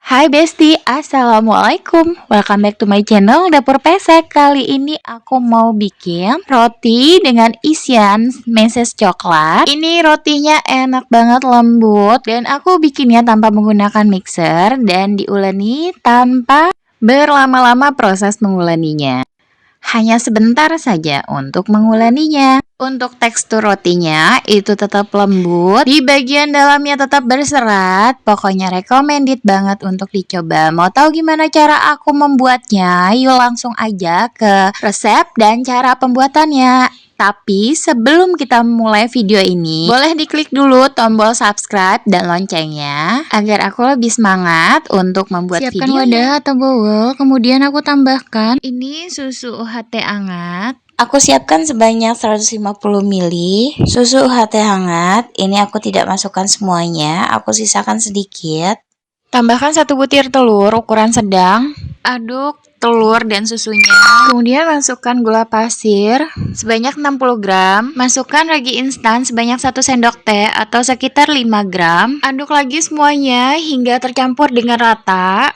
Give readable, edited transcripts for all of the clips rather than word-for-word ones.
Hai Besti, Assalamualaikum. Welcome back to my channel Dapur Pesek. Kali ini aku mau bikin roti dengan isian meses coklat. Ini rotinya enak banget, lembut, dan aku bikinnya tanpa menggunakan mixer dan diuleni tanpa berlama-lama proses menguleninya. Hanya sebentar saja untuk menguleninya. Untuk tekstur rotinya itu tetap lembut, di bagian dalamnya tetap berserat. Pokoknya recommended banget untuk dicoba. Mau tahu gimana cara aku membuatnya? Yuk langsung aja ke resep dan cara pembuatannya. Tapi sebelum kita mulai video ini, boleh diklik dulu tombol subscribe dan loncengnya agar aku lebih semangat untuk membuat video. Siapkan wadah atau bowl, kemudian aku tambahkan ini susu UHT hangat. Aku siapkan sebanyak 150 ml susu UHT hangat. Ini aku tidak masukkan semuanya, aku sisakan sedikit. Tambahkan 1 butir telur ukuran sedang. Aduk telur dan susunya. Kemudian masukkan gula pasir sebanyak 60 gram. Masukkan ragi instan sebanyak 1 sendok teh atau sekitar 5 gram. Aduk lagi semuanya hingga tercampur dengan rata.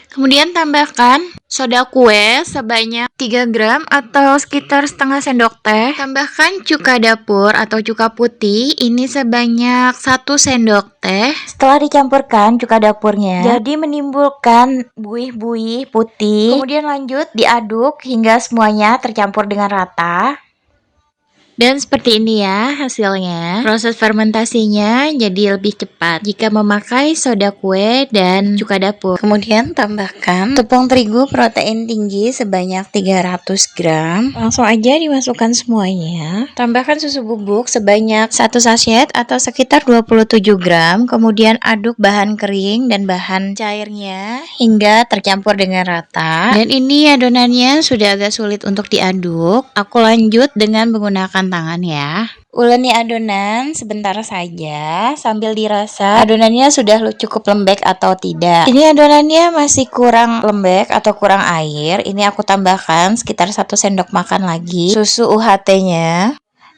Kemudian tambahkan soda kue sebanyak 3 gram atau sekitar setengah sendok teh. Tambahkan cuka dapur atau cuka putih, ini sebanyak 1 sendok teh. Setelah dicampurkan cuka dapurnya, jadi menimbulkan buih-buih putih. Kemudian lanjut diaduk hingga semuanya tercampur dengan rata. Dan seperti ini ya hasilnya. Proses fermentasinya jadi lebih cepat jika memakai soda kue dan cuka dapur. Kemudian tambahkan tepung terigu protein tinggi sebanyak 300 gram. Langsung aja dimasukkan semuanya. Tambahkan susu bubuk sebanyak 1 sachet atau sekitar 27 gram. Kemudian aduk bahan kering dan bahan cairnya hingga tercampur dengan rata. Dan ini adonannya sudah agak sulit untuk diaduk. Aku lanjut dengan menggunakan tangan ya. Uleni adonan sebentar saja sambil dirasa adonannya sudah cukup lembek atau tidak. Ini adonannya masih kurang lembek atau kurang air. Ini aku tambahkan sekitar 1 sendok makan lagi susu UHT-nya.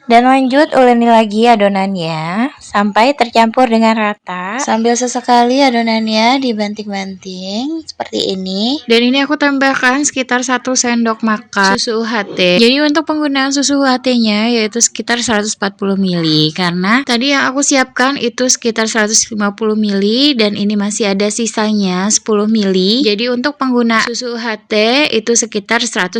Dan lanjut uleni lagi adonannya sampai tercampur dengan rata. Sambil sesekali adonannya dibanting-banting seperti ini. Dan ini aku tambahkan sekitar 1 sendok makan susu UHT. Jadi untuk penggunaan susu UHT-nya yaitu sekitar 140 ml. Karena tadi yang aku siapkan itu sekitar 150 ml dan ini masih ada sisanya 10 ml. Jadi untuk pengguna susu UHT itu sekitar 140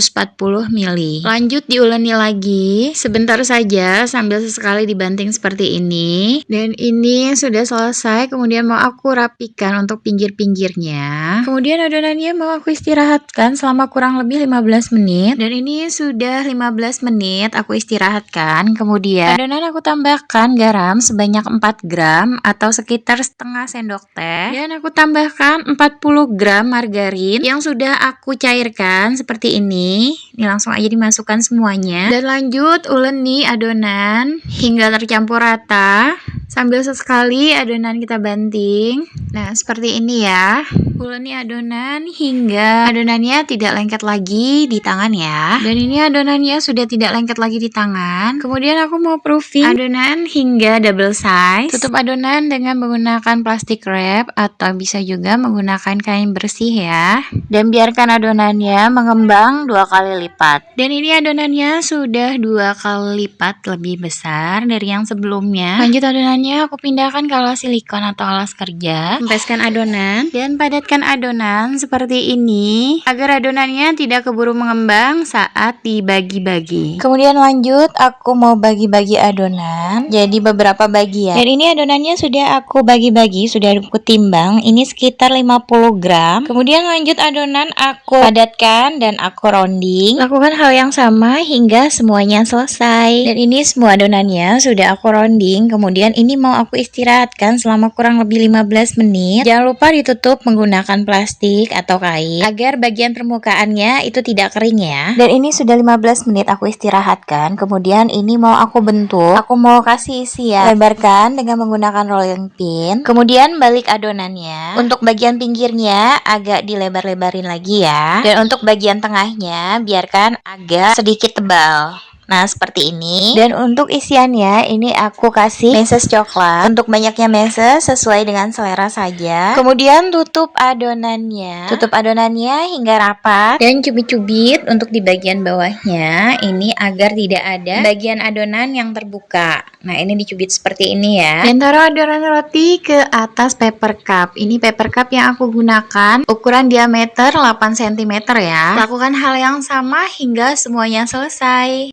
ml. Lanjut diuleni lagi sebentar saja sambil sesekali dibanting seperti ini. Dan ini sudah selesai. Kemudian mau aku rapikan untuk pinggir-pinggirnya. Kemudian adonannya mau aku istirahatkan selama kurang lebih 15 menit. Dan ini sudah 15 menit aku istirahatkan. Kemudian adonan aku tambahkan garam sebanyak 4 gram atau sekitar setengah sendok teh. Dan aku tambahkan 40 gram margarin yang sudah aku cairkan seperti ini. Ini langsung aja dimasukkan semuanya. Dan lanjut uleni adonan hingga tercampur rata. Sambil sesekali adonan kita banting. Nah, seperti ini ya. Uleni adonan hingga adonannya tidak lengket lagi di tangan ya. Dan ini adonannya sudah tidak lengket lagi di tangan. Kemudian aku mau proofing adonan hingga double size. Tutup adonan dengan menggunakan plastik wrap atau bisa juga menggunakan kain bersih ya. Dan biarkan adonannya mengembang 2 kali lipat. Dan ini adonannya sudah 2 kali lipat lebih besar dari yang sebelumnya. Lanjut adonannya aku pindahkan ke alas silikon atau alas kerja. Kempeskan adonan dan padatkan adonan seperti ini agar adonannya tidak keburu mengembang saat dibagi-bagi. Kemudian lanjut aku mau bagi-bagi adonan jadi beberapa bagian. Dan ini adonannya sudah aku bagi-bagi, sudah aku timbang. Ini sekitar 50 gram. Kemudian lanjut adonan aku padatkan dan aku rounding. Lakukan hal yang sama hingga semuanya selesai. Dan ini semua adonannya sudah aku rounding. Kemudian ini mau aku istirahatkan selama kurang lebih 15 menit. Jangan lupa ditutup menggunakan plastik atau kain agar bagian permukaannya itu tidak kering ya. Dan ini sudah 15 menit aku istirahatkan. Kemudian ini mau aku bentuk. Aku mau kasih isian. Lebarkan dengan menggunakan rolling pin. Kemudian balik adonannya. Untuk bagian pinggirnya agak dilebar-lebarin lagi ya. Dan untuk bagian tengahnya biarkan agak sedikit tebal. Nah, seperti ini. Dan untuk isiannya, ini aku kasih meses coklat. Untuk banyaknya meses sesuai dengan selera saja. Kemudian tutup adonannya. Tutup adonannya hingga rapat. Dan cubit-cubit untuk di bagian bawahnya. Ini agar tidak ada bagian adonan yang terbuka. Nah, ini dicubit seperti ini ya. Dan taruh adonan roti ke atas paper cup. Ini paper cup yang aku gunakan. Ukuran diameter 8 cm ya. Lakukan hal yang sama hingga semuanya selesai.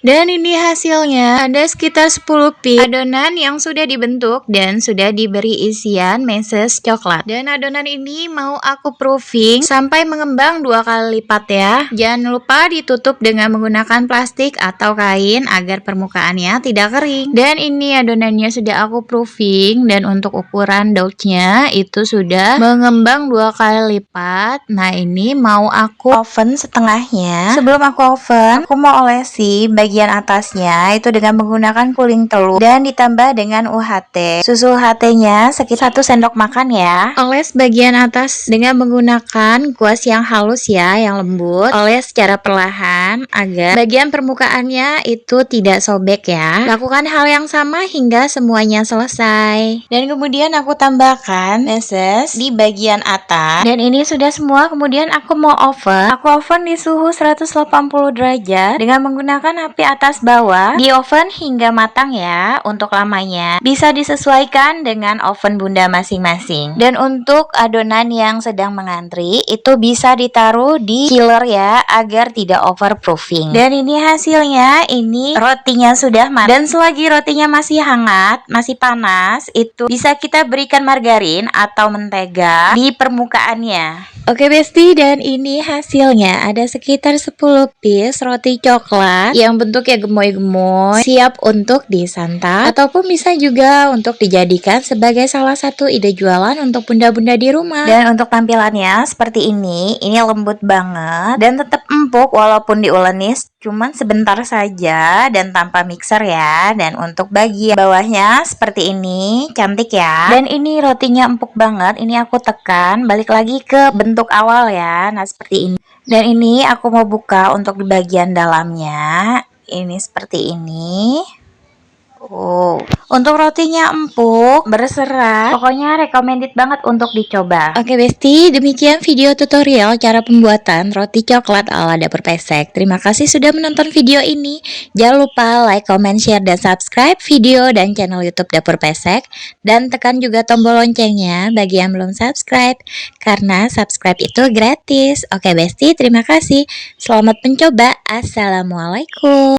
Dan ini hasilnya, ada sekitar 10 piece adonan yang sudah dibentuk dan sudah diberi isian meses coklat. Dan adonan ini mau aku proofing sampai mengembang 2 kali lipat ya. Jangan lupa ditutup dengan menggunakan plastik atau kain agar permukaannya tidak kering. Dan ini adonannya sudah aku proofing dan untuk ukuran dough-nya itu sudah mengembang 2 kali lipat. Nah, ini mau aku oven setengahnya. Sebelum aku oven, aku mau olesi bagian atasnya itu dengan menggunakan kuning telur dan ditambah dengan UHT. Susu UHT-nya sekitar 1 sendok makan ya. Oles bagian atas dengan menggunakan kuas yang halus ya, yang lembut. Oles secara perlahan agar bagian permukaannya itu tidak sobek ya. Lakukan hal yang sama hingga semuanya selesai. Dan kemudian aku tambahkan meses di bagian atas. Dan ini sudah semua. Kemudian aku mau oven. Aku oven di suhu 180 derajat dengan menggunakan api atas bawah di oven hingga matang ya. Untuk lamanya bisa disesuaikan dengan oven bunda masing-masing. Dan untuk adonan yang sedang mengantri itu bisa ditaruh di chiller ya agar tidak overproofing. Dan ini hasilnya, ini rotinya sudah matang. Dan selagi rotinya masih hangat, masih panas, itu bisa kita berikan margarin atau mentega di permukaannya. Oke Besti, dan ini hasilnya ada sekitar 10 piece roti coklat yang bentuknya gemoy-gemoy, siap untuk disantap ataupun bisa juga untuk dijadikan sebagai salah satu ide jualan untuk bunda-bunda di rumah. Dan untuk tampilannya seperti ini lembut banget dan tetap empuk walaupun diulenis cuman sebentar saja dan tanpa mixer ya. Dan untuk bagian bawahnya seperti ini, cantik ya. Dan ini rotinya empuk banget, ini aku tekan balik lagi ke bentuk awal ya. Nah, seperti ini. Dan ini aku mau buka untuk di bagian dalamnya. Ini seperti ini. Untuk rotinya empuk, berserat, pokoknya recommended banget untuk dicoba. Oke Besti, demikian video tutorial cara pembuatan roti coklat ala dapur pesek. Terima kasih sudah menonton video ini. Jangan lupa like, comment, share, dan subscribe video dan channel YouTube Dapur Pesek. Dan tekan juga tombol loncengnya bagi yang belum subscribe, karena subscribe itu gratis. Oke Besti, terima kasih. Selamat mencoba. Assalamualaikum.